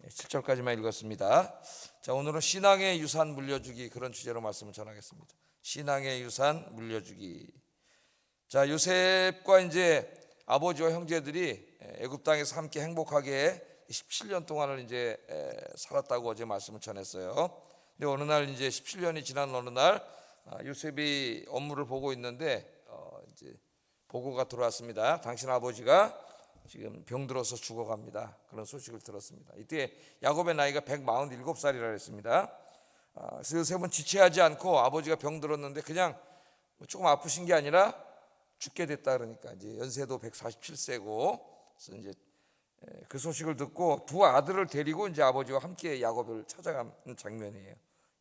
7절까지만 읽었습니다. 자, 오늘은 신앙의 유산 물려주기, 그런 주제로 말씀을 전하겠습니다. 신앙의 유산 물려주기. 자, 요셉과 이제 아버지와 형제들이 애굽 땅에서 함께 행복하게 17년 동안을 이제 살았다고 어제 말씀을 전했어요. 근데 어느 날 이제 17년이 지난 어느 날 요셉이 업무를 보고 있는데 이제 보고가 들어왔습니다. 당신 아버지가 지금 병들어서 죽어갑니다. 그런 소식을 들었습니다. 이때 야곱의 나이가 147살이라 했습니다. 그래서 요셉은 지체하지 않고 아버지가 병들었는데 그냥 조금 아프신 게 아니라 죽게 됐다 그러니까 이제 연세도 147세고, 그래서 이제 그 소식을 듣고 두 아들을 데리고 이제 아버지와 함께 야곱을 찾아가는 장면이에요.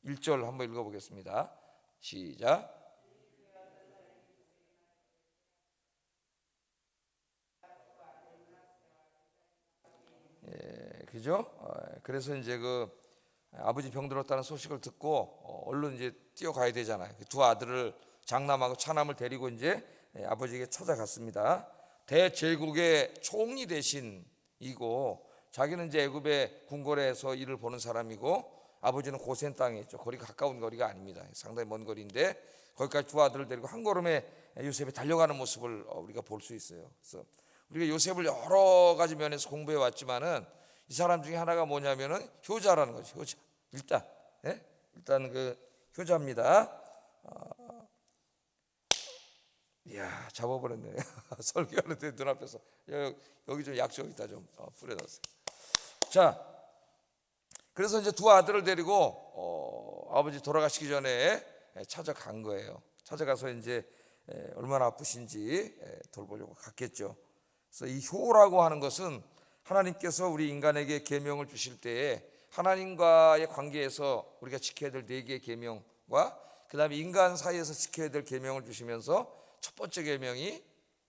1절 한번 읽어보겠습니다. 시작. 그죠? 그래서 이제 그 아버지 병들었다는 소식을 듣고 얼른 이제 뛰어가야 되잖아요. 두 아들을, 장남하고 차남을 데리고 이제 아버지에게 찾아갔습니다. 대제국의 총리 대신 이고, 자기는 이제 애굽의 궁궐에서 일을 보는 사람이고, 아버지는 고센 땅에 있죠. 거리가 가까운 거리가 아닙니다. 상당히 먼 거리인데 거기까지 두 아들을 데리고 한 걸음에 요셉이 달려가는 모습을 우리가 볼 수 있어요. 그래서 우리가 요셉을 여러 가지 면에서 공부해 왔지만은 이 사람 중에 하나가 뭐냐면은 효자라는 거죠. 효자. 일단 그 효자입니다. 이야, 잡아버렸네. 설교하는데 눈앞에서 여기 좀 약초 있다 좀 뿌려놨어요. 자, 그래서 이제 두 아들을 데리고 아버지 돌아가시기 전에 찾아간 거예요. 찾아가서 이제 얼마나 아프신지 돌보려고 갔겠죠. 그래서 이 효라고 하는 것은 하나님께서 우리 인간에게 계명을 주실 때에 하나님과의 관계에서 우리가 지켜야 될 4개의 계명과 그 다음에 인간 사이에서 지켜야 될 계명을 주시면서 첫 번째 계명이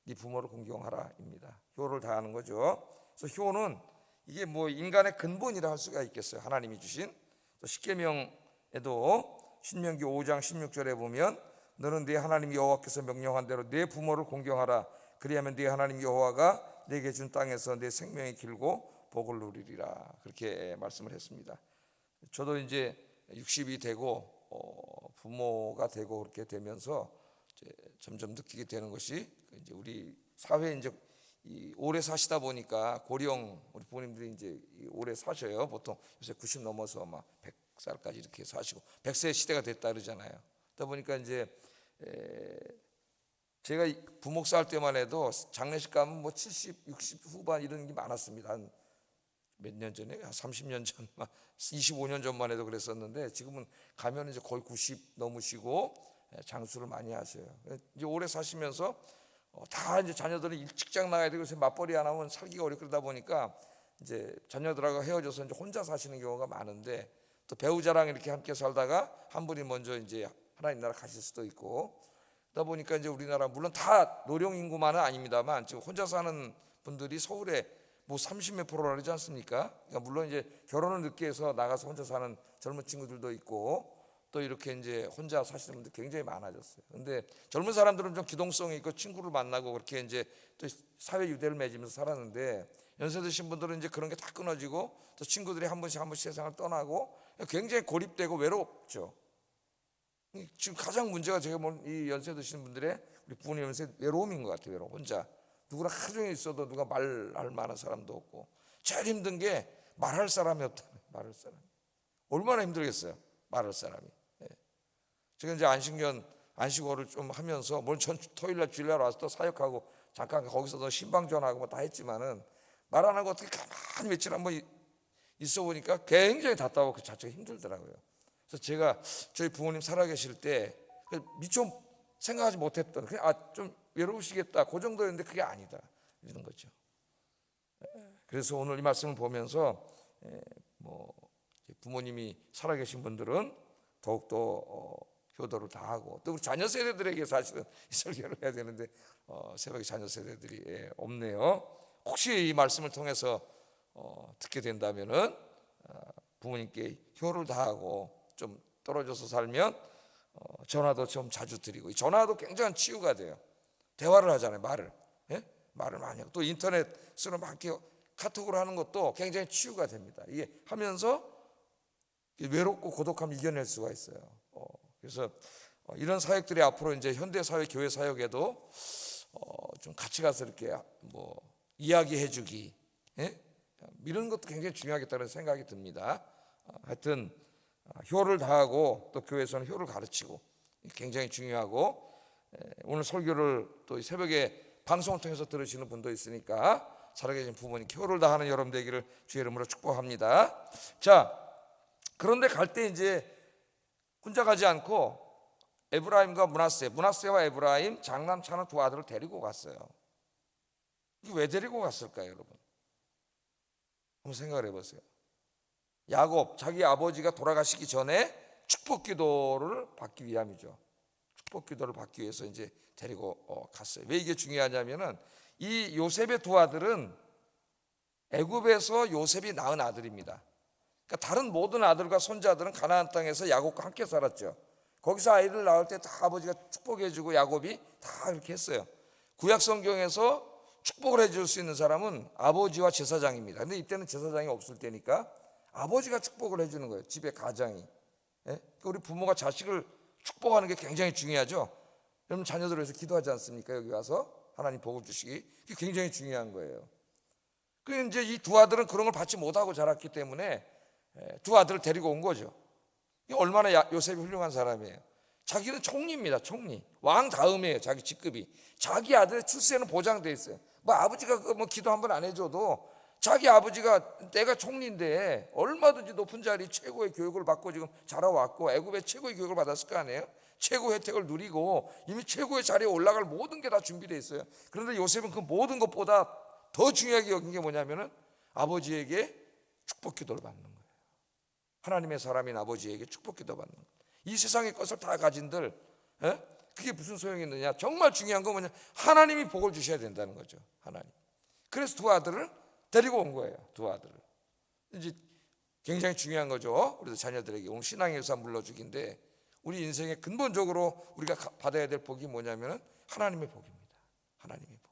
네 부모를 공경하라입니다. 효를 다하는 거죠. 그래서 효는 이게 뭐 인간의 근본이라 할 수가 있겠어요. 하나님이 주신 10계명에도 신명기 5장 16절에 보면 너는 네 하나님 여호와께서 명령한 대로 네 부모를 공경하라. 그리하면 네 하나님 여호와가 네게 준 땅에서 네 생명이 길고 복을 누리리라. 그렇게 말씀을 했습니다. 저도 이제 60이 되고 부모가 되고 그렇게 되면서 이제 점점 느끼게 되는 것이 이제 우리 사회에 이제 오래 사시다 보니까 고령 우리 부모님들이 이제 오래 사셔요. 보통 요새 90 넘어서 막 100살까지 이렇게 사시고 100세 시대가 됐다 그러잖아요. 그러다 보니까 이제 제가 부목 살 때만 해도 장례식 가면 뭐 70, 60 후반 이런 게 많았습니다. 한 몇 년 전에, 한 30년 전, 25년 전만 해도 그랬었는데 지금은 가면 이제 거의 90 넘으시고 장수를 많이 하셔요. 이제 오래 사시면서 다 이제 자녀들은 직장 나가야 되고 요새 맞벌이 안 하면 살기가 어렵고 그러다 보니까 이제 자녀들하고 헤어져서 이제 혼자 사시는 경우가 많은데, 또 배우자랑 이렇게 함께 살다가 한 분이 먼저 이제 하나님 나라 가실 수도 있고, 그러다 보니까 이제 우리나라 물론 다 노령 인구만은 아닙니다만 지금 혼자 사는 분들이 서울에 뭐 30몇 프로라 그러지 않습니까? 그러니까 물론 이제 결혼을 늦게 해서 나가서 혼자 사는 젊은 친구들도 있고 또 이렇게 이제 혼자 사시는 분들 굉장히 많아졌어요. 근데 젊은 사람들은 좀 기동성이 있고 친구를 만나고 그렇게 이제 또 사회 유대를 맺으면서 살았는데, 연세 드신 분들은 이제 그런 게 다 끊어지고 또 친구들이 한 번씩 세상을 떠나고 굉장히 고립되고 외롭죠. 지금 가장 문제가 제가 본 이 연세 드시는 분들의 우리 부모님 연세 외로움인 것 같아요. 외로움. 혼자 누구랑 하루 종일 있어도 누가 말할 만한 사람도 없고, 제일 힘든 게 말할 사람이 없다. 말할 사람이 얼마나 힘들겠어요. 말할 사람이. 제가 이제 안식월을 좀 하면서 물론 전 토요일날 주일날 와서 또 사역하고 잠깐 거기서도 신방전하고 뭐 다 했지만은 말 안 하고 어떻게 가만히 며칠 한번 있어 보니까 굉장히 답답하고 그 자체가 힘들더라고요. 그래서 제가 저희 부모님 살아계실 때 미처 생각하지 못했던, 그냥 좀 외로우시겠다 그 정도였는데 그게 아니다 이런 거죠. 그래서 오늘 이 말씀을 보면서 뭐 부모님이 살아계신 분들은 더욱더 효도를 다하고, 또 우리 자녀 세대들에게 사실은 이 설교를 해야 되는데 새벽에 자녀 세대들이 없네요. 혹시 이 말씀을 통해서 듣게 된다면은 부모님께 효를 다하고 좀 떨어져서 살면 전화도 좀 자주 드리고, 이 전화도 굉장한 치유가 돼요. 대화를 하잖아요. 말을 많이 하고, 또 인터넷으로 막 이렇게 카톡으로 하는 것도 굉장히 치유가 됩니다. 이게 하면서 외롭고 고독함을 이겨낼 수가 있어요. 그래서 이런 사역들이 앞으로 이제 현대 사회 교회 사역에도 좀 같이 가서 이렇게 뭐 이야기해주기, 예? 이런 것도 굉장히 중요하겠다는 생각이 듭니다. 하여튼 효를 다하고 또 교회에서는 효를 가르치고 굉장히 중요하고, 오늘 설교를 또 새벽에 방송을 통해서 들으시는 분도 있으니까 살아계신 부모님께 효를 다하는 여러분 되기를 주의 이름으로 축복합니다. 자, 그런데 갈 때 이제 혼자 가지 않고 에브라임과 므낫세와 에브라임 장남차는 두 아들을 데리고 갔어요. 왜 데리고 갔을까요, 여러분? 한번 생각을 해보세요. 야곱, 자기 아버지가 돌아가시기 전에 축복 기도를 받기 위함이죠. 축복 기도를 받기 위해서 이제 데리고 갔어요. 왜 이게 중요하냐면은 이 요셉의 두 아들은 애굽에서 요셉이 낳은 아들입니다. 그러니까 다른 모든 아들과 손자들은 가나안 땅에서 야곱과 함께 살았죠. 거기서 아이를 낳을 때 다 아버지가 축복해주고 야곱이 다 이렇게 했어요. 구약 성경에서 축복을 해줄 수 있는 사람은 아버지와 제사장입니다. 근데 이때는 제사장이 없을 때니까 아버지가 축복을 해주는 거예요. 집의 가장이. 예? 우리 부모가 자식을 축복하는 게 굉장히 중요하죠. 여러분 자녀들을 위해서 기도하지 않습니까? 여기 와서 하나님 복을 주시기. 그게 굉장히 중요한 거예요. 그런데 이제 이 두 아들은 그런 걸 받지 못하고 자랐기 때문에 두 아들을 데리고 온 거죠. 얼마나 요셉이 훌륭한 사람이에요. 자기는 총리입니다. 총리. 왕 다음이에요. 자기 직급이. 자기 아들의 출세는 보장돼 있어요. 뭐 아버지가 뭐 기도 한 번 안 해줘도 자기 아버지가 내가 총리인데 얼마든지 높은 자리 최고의 교육을 받고 지금 자라왔고 애굽의 최고의 교육을 받았을 거 아니에요. 최고 혜택을 누리고 이미 최고의 자리에 올라갈 모든 게 다 준비되어 있어요. 그런데 요셉은 그 모든 것보다 더 중요하게 여긴 게 뭐냐면은 아버지에게 축복 기도를 받는 거예요. 하나님의 사람인 아버지에게 축복 기도 받는 거예요. 이 세상의 것을 다 가진들, 그게 무슨 소용이 있느냐? 정말 중요한 건 뭐냐? 하나님이 복을 주셔야 된다는 거죠. 하나님. 그래서 두 아들을 데리고 온 거예요. 두 아들을. 이제 굉장히 중요한 거죠. 우리 자녀들에게 오늘 신앙의 유산 물러주기인데, 우리 인생에 근본적으로 우리가 받아야 될 복이 뭐냐면은 하나님의 복입니다. 하나님의 복.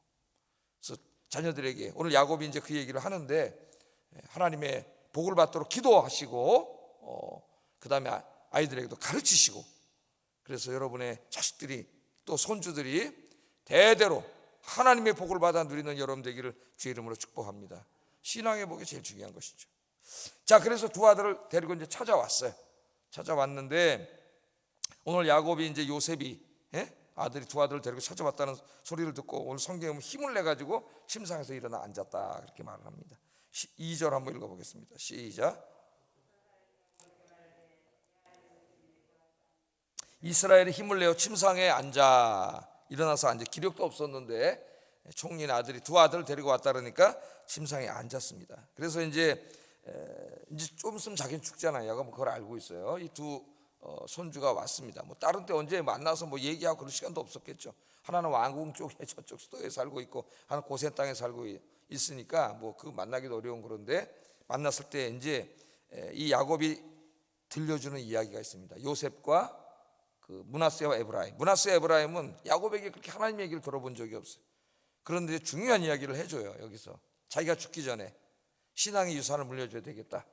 그래서 자녀들에게 오늘 야곱이 이제 그 얘기를 하는데, 하나님의 복을 받도록 기도하시고, 그 다음에 아이들에게도 가르치시고, 그래서 여러분의 자식들이 또 손주들이 대대로 하나님의 복을 받아 누리는 여러분 되기를 주의 이름으로 축복합니다. 신앙의 복이 제일 중요한 것이죠. 자, 그래서 두 아들을 데리고 이제 찾아왔어요. 찾아왔는데 오늘 야곱이 이제 요셉이 아들이 두 아들을 데리고 찾아왔다는 소리를 듣고 오늘 성경에 힘을 내 가지고 침상에서 일어나 앉았다 그렇게 말을 합니다. 2절 한번 읽어보겠습니다. 시작. 이스라엘이 힘을 내어 침상에 앉아 일어나서 앉아. 기력도 없었는데 총리의 아들이 두 아들을 데리고 왔다 그러니까 침상에 앉았습니다. 그래서 이제 좀 있으면 자기는 죽잖아요. 야가 뭐 그걸 알고 있어요. 이 두 손주가 왔습니다. 뭐 다른 때 언제 만나서 뭐 얘기하고 그럴 시간도 없었겠죠. 하나는 왕궁 쪽에 저쪽 수도에 살고 있고 하나는 고센 땅에 살고 있으니까 뭐 그 만나기도 어려운. 그런데 만났을 때 이제 이 야곱이 들려주는 이야기가 있습니다. 요셉과 그 므낫세와 에브라임. 므낫세와 에브라임은 야곱에게 그렇게 하나님 얘기를 들어본 적이 없어요. 그런데 중요한 이야기를 해줘요. 여기서 자기가 죽기 전에 신앙의 유산을 물려줘야 되겠다.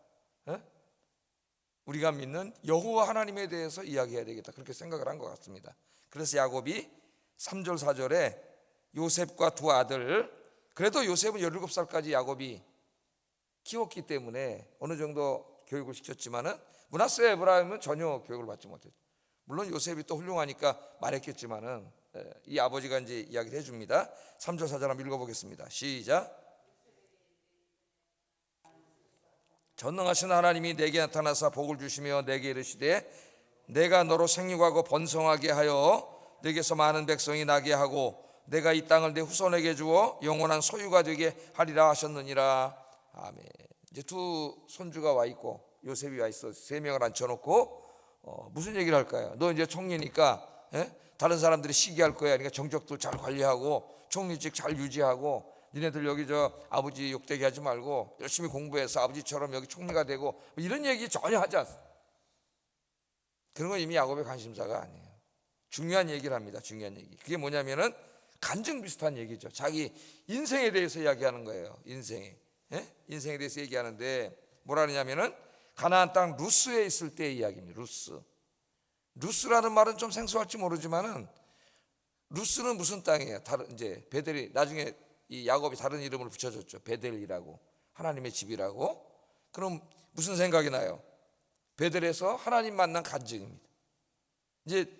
우리가 믿는 여호와 하나님에 대해서 이야기해야 되겠다. 그렇게 생각을 한 것 같습니다. 그래서 야곱이 3절 4절에 요셉과 두 아들, 그래도 요셉은 17살까지 야곱이 키웠기 때문에 어느 정도 교육을 시켰지만은 므낫세와 에브라임은 전혀 교육을 받지 못했죠. 물론 요셉이 또 훌륭하니까 말했겠지만은 이 아버지가 이제 이야기를 해줍니다. 3절 4절 한번 읽어보겠습니다. 시작. 전능하신 하나님이 내게 나타나사 복을 주시며 내게 이르시되 내가 너로 생육하고 번성하게 하여 내게서 많은 백성이 나게 하고 내가 이 땅을 내 후손에게 주어 영원한 소유가 되게 하리라 하셨느니라. 아멘. 이제 두 손주가 와 있고 요셉이 와 있어. 3명을 앉혀놓고 무슨 얘기를 할까요? 너 이제 총리니까 다른 사람들이 시기할 거야. 그러니까 정적도 잘 관리하고 총리직 잘 유지하고, 니네들 여기 저 아버지 욕되게 하지 말고 열심히 공부해서 아버지처럼 여기 총리가 되고, 뭐 이런 얘기 전혀 하지 않습니다. 그런 건 이미 야곱의 관심사가 아니에요. 중요한 얘기를 합니다. 중요한 얘기. 그게 뭐냐면은 간증 비슷한 얘기죠. 자기 인생에 대해서 이야기하는 거예요. 인생에. 인생에 대해서 얘기하는데 뭐라 하냐면은 가나안 땅 루스에 있을 때의 이야기입니다. 루스라는 말은 좀 생소할지 모르지만은 루스는 무슨 땅이에요? 다른 이제 베델이 나중에 이 야곱이 다른 이름을 붙여줬죠. 베델이라고, 하나님의 집이라고. 그럼 무슨 생각이 나요? 베델에서 하나님 만난 간증입니다. 이제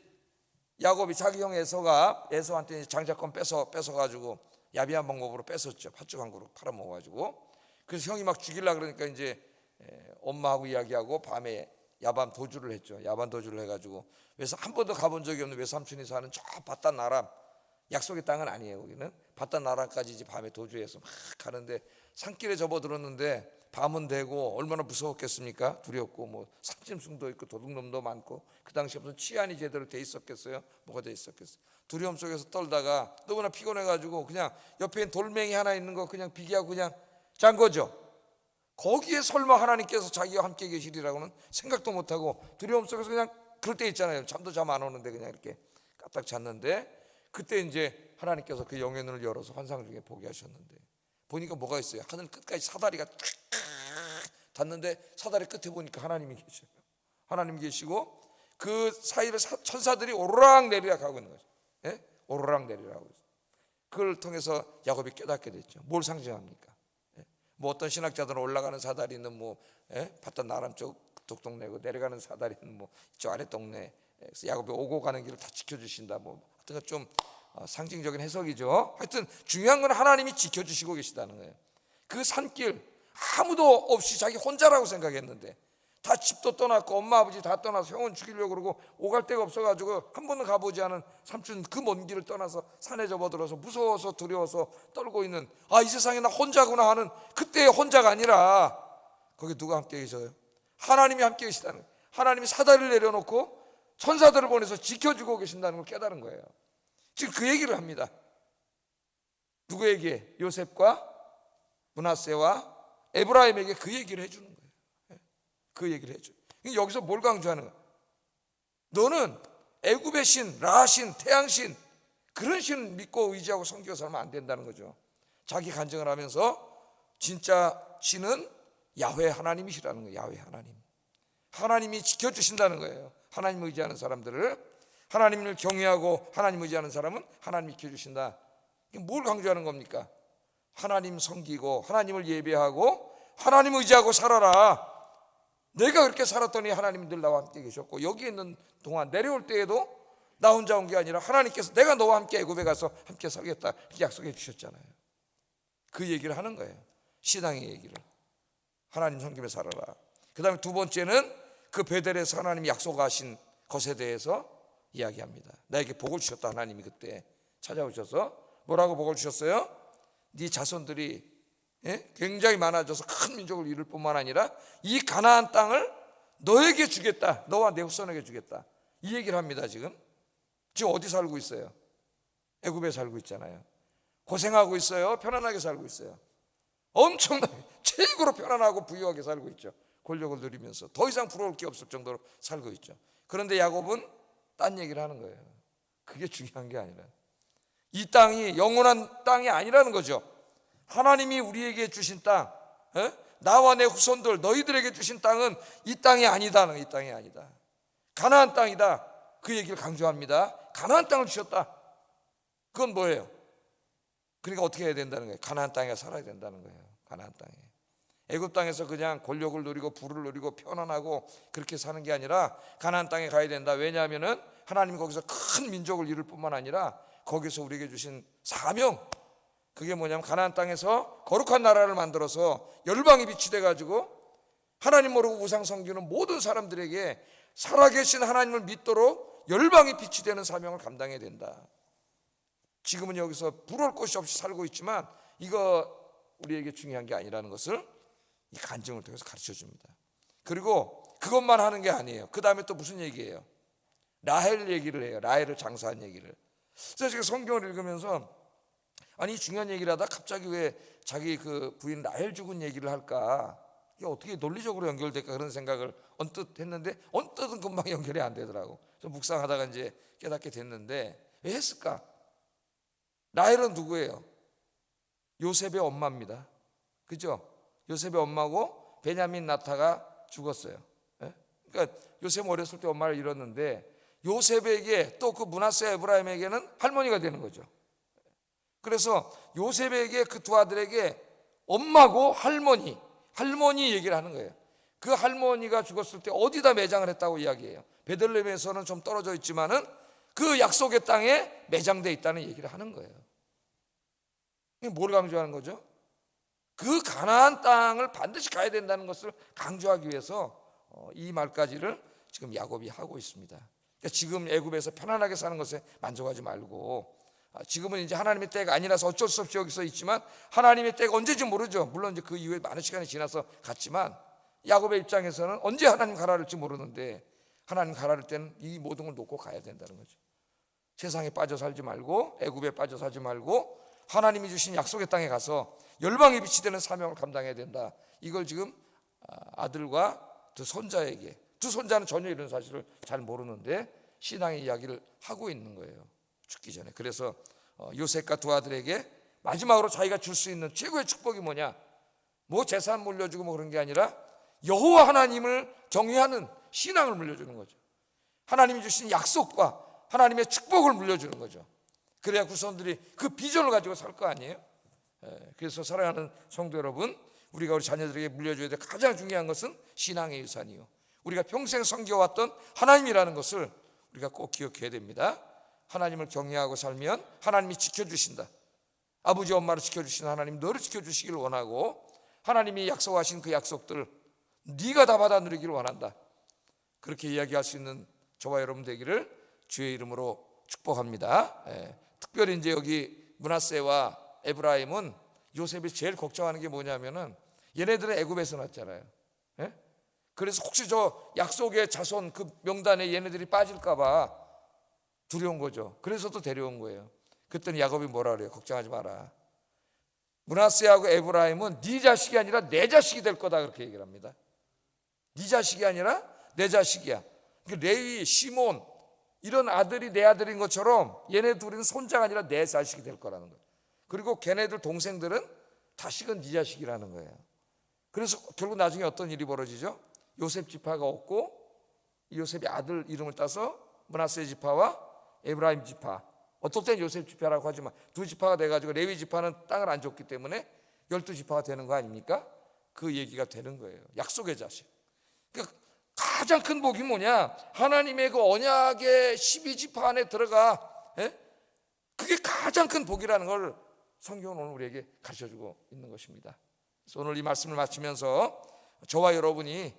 야곱이 자기 형 에서한테 장자권 뺏어가지고 야비한 방법으로 뺏었죠. 팥죽 한 그릇 팔아먹어가지고. 그래서 형이 막 죽이려 그러니까 이제 엄마하고 이야기하고 밤에 야반 도주를 했죠. 야반 도주를 해가지고 한 번도 가본 적이 없는 외삼촌이 사는 저 바단 나람, 약속의 땅은 아니에요. 거기는 바단 나람까지 이제 밤에 도주해서 막 가는데 산길에 접어들었는데 밤은 되고 얼마나 무서웠겠습니까? 두렵고 뭐 삽짐승도 있고 도둑놈도 많고 그 당시에 무슨 치안이 제대로 돼 있었겠어요? 뭐가 돼 있었겠어요? 두려움 속에서 떨다가 너무나 피곤해가지고 그냥 옆에 돌멩이 하나 있는 거 그냥 비기하고 그냥 잔 거죠. 거기에 설마 하나님께서 자기와 함께 계시리라고는 생각도 못하고 두려움 속에서 그냥 그럴 때 있잖아요. 잠도 잠 안 오는데 그냥 이렇게 까딱 잤는데 그때 이제 하나님께서 그 영의 눈을 열어서 환상 중에 보게 하셨는데 보니까 뭐가 있어요? 하늘 끝까지 사다리가 탁 닿는데 사다리 끝에 보니까 하나님이 계셔요. 하나님이 계시고 그 사이를 천사들이 오르락 내리락 하고 있는 거죠. 예? 오르락 내리락 하고 있어요. 그걸 통해서 야곱이 깨닫게 됐죠. 뭘 상징합니까? 예? 뭐 어떤 신학자들은 올라가는 사다리는 뭐 바단 나람 쪽 동네고 내려가는 사다리는 뭐 이쪽 아래 동네. 그래서 야곱이 오고 가는 길을 다 지켜주신다. 뭐 하여튼 좀 상징적인 해석이죠. 하여튼 중요한 건 하나님이 지켜주시고 계시다는 거예요. 그 산길 아무도 없이 자기 혼자라고 생각했는데 다 집도 떠났고 엄마 아버지 다 떠나서 형은 죽이려고 그러고 오갈 데가 없어가지고 한 번도 가보지 않은 삼촌 그 먼 길을 떠나서 산에 접어들어서 무서워서 두려워서 떨고 있는 이 세상에 나 혼자구나 하는 그때의 혼자가 아니라 거기 누가 함께 계셔요? 하나님이 함께 계시다는 거예요. 하나님이 사다리를 내려놓고 천사들을 보내서 지켜주고 계신다는 걸 깨달은 거예요. 지금 그 얘기를 합니다. 누구에게? 요셉과 므낫세와 에브라임에게 그 얘기를 해주는 거예요. 그 얘기를 해줘요. 여기서 뭘 강조하는 거야? 너는 애굽의 신, 라신, 태양신 그런 신 믿고 의지하고 섬기고 살면 안 된다는 거죠. 자기 간증을 하면서 진짜 신은 야훼 하나님이시라는 거예요. 야훼 하나님. 하나님이 지켜주신다는 거예요. 하나님 의지하는 사람들을. 하나님을 경외하고 하나님 의지하는 사람은 하나님이 지켜주신다. 뭘 강조하는 겁니까? 하나님 섬기고 하나님을 예배하고 하나님 의지하고 살아라. 내가 그렇게 살았더니 하나님이 늘 나와 함께 계셨고 여기 있는 동안 내려올 때에도 나 혼자 온 게 아니라 하나님께서 내가 너와 함께 애굽에 가서 함께 살겠다 이렇게 약속해 주셨잖아요. 그 얘기를 하는 거예요. 신앙의 얘기를. 하나님 섬기며 살아라. 그 다음에 두 번째는 그 베델에서 하나님이 약속하신 것에 대해서 이야기합니다. 나에게 복을 주셨다. 하나님이 그때 찾아오셔서 뭐라고 복을 주셨어요? 네 자손들이 굉장히 많아져서 큰 민족을 이룰 뿐만 아니라 이 가나안 땅을 너에게 주겠다. 너와 내 후손에게 주겠다. 이 얘기를 합니다. 지금 어디 살고 있어요? 애굽에 살고 있잖아요. 고생하고 있어요? 편안하게 살고 있어요? 엄청나게 최고로 편안하고 부유하게 살고 있죠. 권력을 누리면서 더 이상 부러울 게 없을 정도로 살고 있죠. 그런데 야곱은 딴 얘기를 하는 거예요. 그게 중요한 게 아니라 이 땅이 영원한 땅이 아니라는 거죠. 하나님이 우리에게 주신 땅, 나와 내 후손들 너희들에게 주신 땅은 이 땅이 아니다. 이 땅이 아니다. 가나안 땅이다. 그 얘기를 강조합니다. 가나안 땅을 주셨다. 그건 뭐예요? 그러니까 어떻게 해야 된다는 거예요? 가나안 땅에 살아야 된다는 거예요. 가나안 땅에. 애굽 땅에서 그냥 권력을 누리고 부를 누리고 편안하고 그렇게 사는 게 아니라 가나안 땅에 가야 된다. 왜냐하면은 하나님이 거기서 큰 민족을 이룰 뿐만 아니라 거기서 우리에게 주신 사명, 그게 뭐냐면 가나안 땅에서 거룩한 나라를 만들어서 열방이 빛이 돼가지고 하나님 모르고 우상 섬기는 모든 사람들에게 살아계신 하나님을 믿도록 열방이 빛이 되는 사명을 감당해야 된다. 지금은 여기서 부러울 곳이 없이 살고 있지만 이거 우리에게 중요한 게 아니라는 것을 이 간증을 통해서 가르쳐 줍니다. 그리고 그것만 하는 게 아니에요. 그 다음에 또 무슨 얘기예요? 라헬 얘기를 해요. 라헬을 장사한 얘기를. 그래서 제가 성경을 읽으면서 아니 중요한 얘기를 하다 갑자기 왜 자기 그 부인 라헬 죽은 얘기를 할까? 이게 어떻게 논리적으로 연결될까 그런 생각을 언뜻 했는데 언뜻은 금방 연결이 안 되더라고. 그래서 묵상하다가 이제 깨닫게 됐는데 왜 했을까? 라헬은 누구예요? 요셉의 엄마입니다. 그죠? 요셉의 엄마고 베냐민 나타가 죽었어요. 그러니까 요셉 어렸을 때 엄마를 잃었는데 요셉에게 또 그 므낫세 에브라임에게는 할머니가 되는 거죠. 그래서 요셉에게 그 두 아들에게 엄마고 할머니 얘기를 하는 거예요. 그 할머니가 죽었을 때 어디다 매장을 했다고 이야기해요. 베들레헴에서는 좀 떨어져 있지만은 그 약속의 땅에 매장되어 있다는 얘기를 하는 거예요. 이게 뭘 강조하는 거죠? 그 가나안 땅을 반드시 가야 된다는 것을 강조하기 위해서 이 말까지를 지금 야곱이 하고 있습니다. 그러니까 지금 애굽에서 편안하게 사는 것에 만족하지 말고, 지금은 이제 하나님의 때가 아니라서 어쩔 수 없이 여기서 있지만 하나님의 때가 언제인지 모르죠. 물론 이제 그 이후에 많은 시간이 지나서 갔지만 야곱의 입장에서는 언제 하나님 가라할지 모르는데 하나님 가라할 때는 이 모든 걸 놓고 가야 된다는 거죠. 세상에 빠져 살지 말고 애굽에 빠져 살지 말고 하나님이 주신 약속의 땅에 가서 열방의 빛이 되는 사명을 감당해야 된다. 이걸 지금 아들과 두 손자에게, 두 손자는 전혀 이런 사실을 잘 모르는데 신앙의 이야기를 하고 있는 거예요, 죽기 전에. 그래서 요셉과 두 아들에게 마지막으로 자기가 줄 수 있는 최고의 축복이 뭐냐, 뭐 재산 물려주고 뭐 그런 게 아니라 여호와 하나님을 경외하는 신앙을 물려주는 거죠. 하나님이 주신 약속과 하나님의 축복을 물려주는 거죠. 그래야 후손들이 그 비전을 가지고 살 거 아니에요. 그래서 사랑하는 성도 여러분, 우리가 우리 자녀들에게 물려줘야 될 가장 중요한 것은 신앙의 유산이요, 우리가 평생 섬겨왔던 하나님이라는 것을 우리가 꼭 기억해야 됩니다. 하나님을 경외하고 살면 하나님이 지켜주신다. 아버지 엄마를 지켜주시는 하나님 너를 지켜주시길 원하고, 하나님이 약속하신 그 약속들 네가 다 받아 누리기를 원한다. 그렇게 이야기할 수 있는 저와 여러분 되기를 주의 이름으로 축복합니다. 특별히 이제 여기 므낫세와 에브라임은 요셉이 제일 걱정하는 게 뭐냐면은 얘네들은 애굽에서 났잖아요. 그래서 혹시 저 약속의 자손 그 명단에 얘네들이 빠질까 봐 두려운 거죠. 그래서 또 데려온 거예요. 그랬더니 야곱이 뭐라 그래요? 걱정하지 마라. 므낫세하고 에브라임은 네 자식이 아니라 내 자식이 될 거다, 그렇게 얘기를 합니다. 네 자식이 아니라 내 자식이야. 레위, 시몬 이런 아들이 내 아들인 것처럼 얘네 둘은 손자가 아니라 내 자식이 될 거라는 거예요. 그리고 걔네들 동생들은 다시금 네 자식이라는 거예요. 그래서 결국 나중에 어떤 일이 벌어지죠? 요셉 지파가 없고 요셉의 아들 이름을 따서 므낫세 지파와 에브라임 지파, 어떨 땐 요셉 지파라고 하지만 두 지파가 돼가지고 레위 지파는 땅을 안 줬기 때문에 12지파가 되는 거 아닙니까? 그 얘기가 되는 거예요. 약속의 자식. 그러니까 가장 큰 복이 뭐냐? 하나님의 그 언약의 12지파 안에 들어가. 그게 가장 큰 복이라는 걸 성경은 오늘 우리에게 가르쳐주고 있는 것입니다. 그래서 오늘 이 말씀을 마치면서 저와 여러분이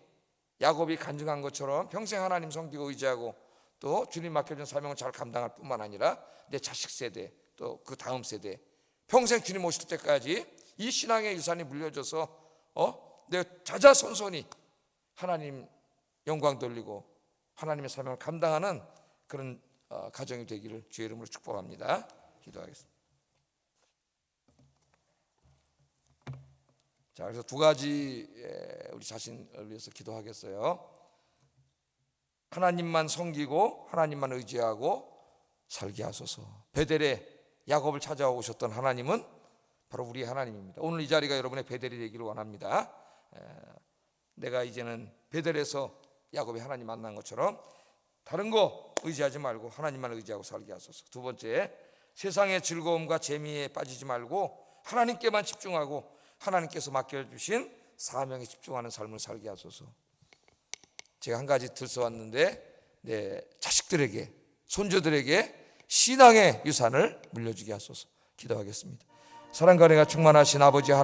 야곱이 간증한 것처럼 평생 하나님 섬기고 의지하고 또 주님 맡겨준 사명을 잘 감당할 뿐만 아니라 내 자식 세대 또 그 다음 세대 평생 주님 오실 때까지 이 신앙의 유산이 물려져서 내 자자손손이 하나님 영광 돌리고 하나님의 사명을 감당하는 그런 가정이 되기를 주의 이름으로 축복합니다. 기도하겠습니다. 자, 그래서 두 가지 우리 자신을 위해서 기도하겠어요. 하나님만 섬기고 하나님만 의지하고 살게 하소서. 베델에 야곱을 찾아오셨던 하나님은 바로 우리 하나님입니다. 오늘 이 자리가 여러분의 베델이 되기를 원합니다. 내가 이제는 베델에서 야곱이 하나님 만난 것처럼 다른 거 의지하지 말고 하나님만 의지하고 살게 하소서. 두 번째, 세상의 즐거움과 재미에 빠지지 말고 하나님께만 집중하고 하나님께서 맡겨주신 사명에 집중하는 삶을 살게 하소서. 제가 한 가지 들서왔는데 내 자식들에게 손주들에게 신앙의 유산을 물려주게 하소서. 기도하겠습니다. 사랑과 은혜가 충만하신 아버지 하나님,